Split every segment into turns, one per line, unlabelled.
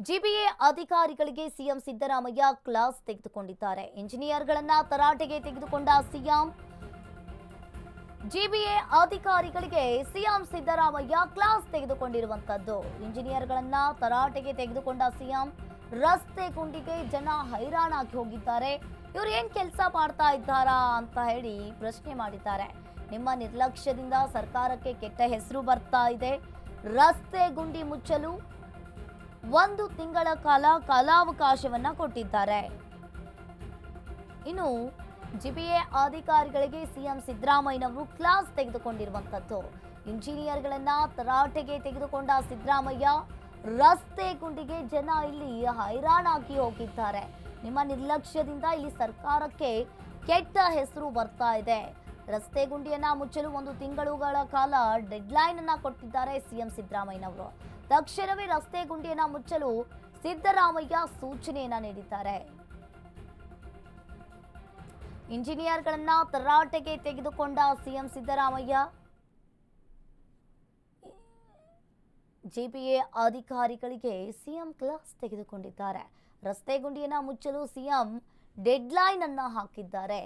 GBA ಅಧಿಕಾರಿಗಳಿಗೆ CM Siddaramaiah class ತೆಗೆದುಕೊಂಡಿದ್ದಾರೆ. ಇಂಜಿನಿಯರ್ಗಳನ್ನ ತರಾಟೆಗೆ ತೆಗೆದುಕೊಂಡ ಸಿಎಂ. ಜಿಬಿಎ ಅಧಿಕಾರಿಗಳಿಗೆ ಸಿಎಂ ಸಿದ್ದರಾಮಯ್ಯ ಕ್ಲಾಸ್ ತೆಗೆದುಕೊಂಡಿರುವಂತದ್ದು. ಇಂಜಿನಿಯರ್ಗಳನ್ನ ತರಾಟೆಗೆ ತೆಗೆದುಕೊಂಡ ಸಿಎಂ. ರಸ್ತೆ ಗುಂಡಿಗೆ ಜನ ಹೈರಾಣಾಗಿ ಹೋಗಿದ್ದಾರೆ. ಇವರು ಏನ್ ಕೆಲಸ ಮಾಡ್ತಾ ಇದ್ದಾರಾ ಅಂತ ಹೇಳಿ ಪ್ರಶ್ನೆ ಮಾಡಿದ್ದಾರೆ. ನಿಮ್ಮ ನಿರ್ಲಕ್ಷ್ಯದಿಂದ ಸರ್ಕಾರಕ್ಕೆ ಕೆಟ್ಟ ಹೆಸರು ಬರ್ತಾ ಇದೆ. ರಸ್ತೆ ಗುಂಡಿ ಮುಚ್ಚಲು 1 ತಿಂಗಳ ಕಾಲ ಕಾಲಾವಕಾಶವನ್ನ ಕೊಟ್ಟಿದ್ದಾರೆ. ಇನ್ನು ಜಿಬಿಎ ಅಧಿಕಾರಿಗಳಿಗೆ ಸಿಎಂ ಸಿದ್ದರಾಮಯ್ಯನವರು ಕ್ಲಾಸ್ ತೆಗೆದುಕೊಂಡಿರುವಂತದ್ದು. ಇಂಜಿನಿಯರ್ಗಳನ್ನ ತರಾಟೆಗೆ ತೆಗೆದುಕೊಂಡ ಸಿದ್ದರಾಮಯ್ಯ. ರಸ್ತೆ ಗುಂಡಿಗೆ ಜನ ಇಲ್ಲಿ ಹೈರಾಣಾಗಿ ಹೋಗಿದ್ದಾರೆ. ನಿಮ್ಮ ನಿರ್ಲಕ್ಷ್ಯದಿಂದ ಇಲ್ಲಿ ಸರ್ಕಾರಕ್ಕೆ ಕೆಟ್ಟ ಹೆಸರು ಬರ್ತಾ ಇದೆ. ರಸ್ತೆ ಗುಂಡಿಯನ್ನ ಮುಚ್ಚಲು 1 ತಿಂಗಳುಗಳ ಕಾಲ ಡೆಡ್ಲೈನ್ ಅನ್ನ ಕೊಟ್ಟಿದ್ದಾರೆ ಸಿಎಂ ಸಿದ್ದರಾಮಯ್ಯನವರು. ತಕ್ಷಣವೇ ರಸ್ತೆ ಗುಂಡಿಯನ್ನ ಮುಚ್ಚಲು ಸಿದ್ದರಾಮಯ್ಯ ಸೂಚನೆಯನ್ನ ನೀಡಿದ್ದಾರೆ. ಇಂಜಿನಿಯರ್ಗಳನ್ನ ತರಾಟೆಗೆ ತೆಗೆದುಕೊಂಡ ಸಿಎಂ ಸಿದ್ದರಾಮಯ್ಯ. ಜಿಬಿಎ ಅಧಿಕಾರಿಗಳಿಗೆ ಸಿಎಂ ಕ್ಲಾಸ್ ತೆಗೆದುಕೊಂಡಿದ್ದಾರೆ. ರಸ್ತೆ ಗುಂಡಿಯನ್ನ ಮುಚ್ಚಲು ಸಿಎಂ ಡೆಡ್ಲೈನ್ ಅನ್ನ ಹಾಕಿದ್ದಾರೆ.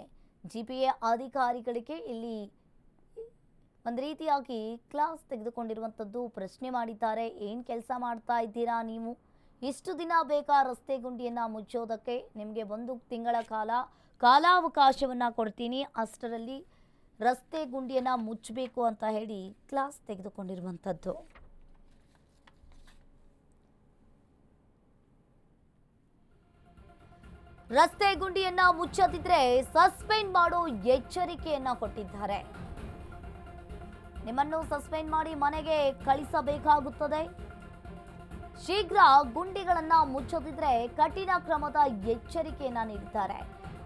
ಜಿಬಿಎ ಅಧಿಕಾರಿಗಳಿಗೆ ಇಲ್ಲಿ ಒಂದು ರೀತಿಯಾಗಿ ಕ್ಲಾಸ್ ತೆಗೆದುಕೊಂಡಿರುವಂಥದ್ದು. ಪ್ರಶ್ನೆ ಮಾಡಿದ್ದಾರೆ, ಏನು ಕೆಲಸ ಮಾಡ್ತಾ ಇದ್ದೀರಾ ನೀವು? ಇಷ್ಟು ದಿನ ಬೇಕಾ ರಸ್ತೆ ಗುಂಡಿಯನ್ನು ಮುಚ್ಚೋದಕ್ಕೆ? ನಿಮಗೆ 1 ತಿಂಗಳ ಕಾಲಾವಕಾಶವನ್ನು ಕೊಡ್ತೀನಿ, ಅಷ್ಟರಲ್ಲಿ ರಸ್ತೆ ಗುಂಡಿಯನ್ನು ಮುಚ್ಚಬೇಕು ಅಂತ ಹೇಳಿ ಕ್ಲಾಸ್ ತೆಗೆದುಕೊಂಡಿರುವಂಥದ್ದು. ರಸ್ತೆ ಗುಂಡಿಯನ್ನ ಮುಚ್ಚದಿದ್ರೆ ಸಸ್ಪೆಂಡ್ ಮಾಡೋ ಎಚ್ಚರಿಕೆಯನ್ನ ಕೊಟ್ಟಿದ್ದಾರೆ. ನಿಮ್ಮನ್ನು ಸಸ್ಪೆಂಡ್ ಮಾಡಿ ಮನೆಗೆ ಕಳಿಸಬೇಕಾಗುತ್ತದೆ. ಶೀಘ್ರ ಗುಂಡಿಗಳನ್ನ ಮುಚ್ಚದಿದ್ರೆ ಕಠಿಣ ಕ್ರಮದ ಎಚ್ಚರಿಕೆಯನ್ನ ನೀಡಿದ್ದಾರೆ.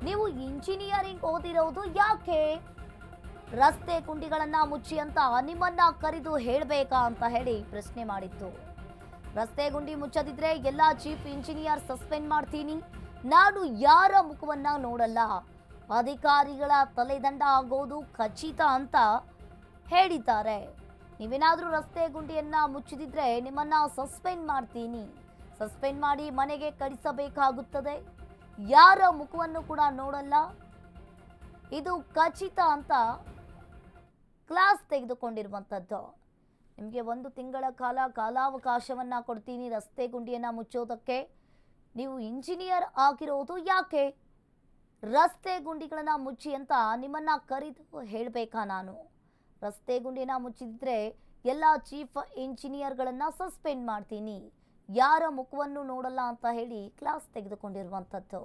ನೀವು ಇಂಜಿನಿಯರಿಂಗ್ ಓದಿರೋದು ಯಾಕೆ? ರಸ್ತೆ ಗುಂಡಿಗಳನ್ನ ಮುಚ್ಚಿ ಅಂತ ನಿಮ್ಮನ್ನ ಕರೆದು ಹೇಳಬೇಕಾ ಅಂತ ಹೇಳಿ ಪ್ರಶ್ನೆ ಮಾಡಿತ್ತು. ರಸ್ತೆ ಗುಂಡಿ ಮುಚ್ಚದಿದ್ರೆ ಎಲ್ಲ ಚೀಫ್ ಇಂಜಿನಿಯರ್ ಸಸ್ಪೆಂಡ್ ಮಾಡ್ತೀನಿ, ನಾನು ಯಾರ ಮುಖವನ್ನ ನೋಡಲ್ಲ, ಅಧಿಕಾರಿಗಳ ತಲೆದಂಡ ಆಗೋದು ಖಚಿತ ಅಂತ ಹೇಳಿದ್ದಾರೆ. ನೀವೇನಾದರೂ ರಸ್ತೆ ಗುಂಡಿಯನ್ನ ಮುಚ್ಚಿದಿದ್ರೆ ನಿಮ್ಮನ್ನ ಸಸ್ಪೆಂಡ್ ಮಾಡ್ತೀನಿ, ಸಸ್ಪೆಂಡ್ ಮಾಡಿ ಮನೆಗೆ ಕಳಿಸಬೇಕಾಗುತ್ತದೆ, ಯಾರ ಮುಖವನ್ನು ಕೂಡ ನೋಡಲ್ಲ, ಇದು ಖಚಿತ ಅಂತ ಕ್ಲಾಸ್ ತೆಗೆದುಕೊಂಡಿರುವಂಥದ್ದು. ನಿಮಗೆ 1 ತಿಂಗಳ ಕಾಲಾವಕಾಶವನ್ನ ಕೊಡ್ತೀನಿ ರಸ್ತೆ ಗುಂಡಿಯನ್ನ ಮುಚ್ಚೋದಕ್ಕೆ. ನೀವು ಇಂಜಿನಿಯರ್ ಆಗಿರೋದು ಯಾಕೆ? ರಸ್ತೆ ಗುಂಡಿಗಳನ್ನ ಮುಚ್ಚಿ ಅಂತ ನಿಮ್ಮನ್ನ ಕರೆದು ಹೇಳಬೇಕಾ ನಾನು? ರಸ್ತೆ ಗುಂಡಿನ ಮುಚ್ಚಿದ್ರೆ ಎಲ್ಲ ಚೀಫ್ ಇಂಜಿನಿಯರ್ಗಳನ್ನ ಸಸ್ಪೆಂಡ್ ಮಾಡ್ತೀನಿ, ಯಾರ ಮುಖವನ್ನು ನೋಡಲ್ಲ ಅಂತ ಹೇಳಿ ಕ್ಲಾಸ್ ತೆಗೆದುಕೊಂಡಿರುವಂಥದ್ದು.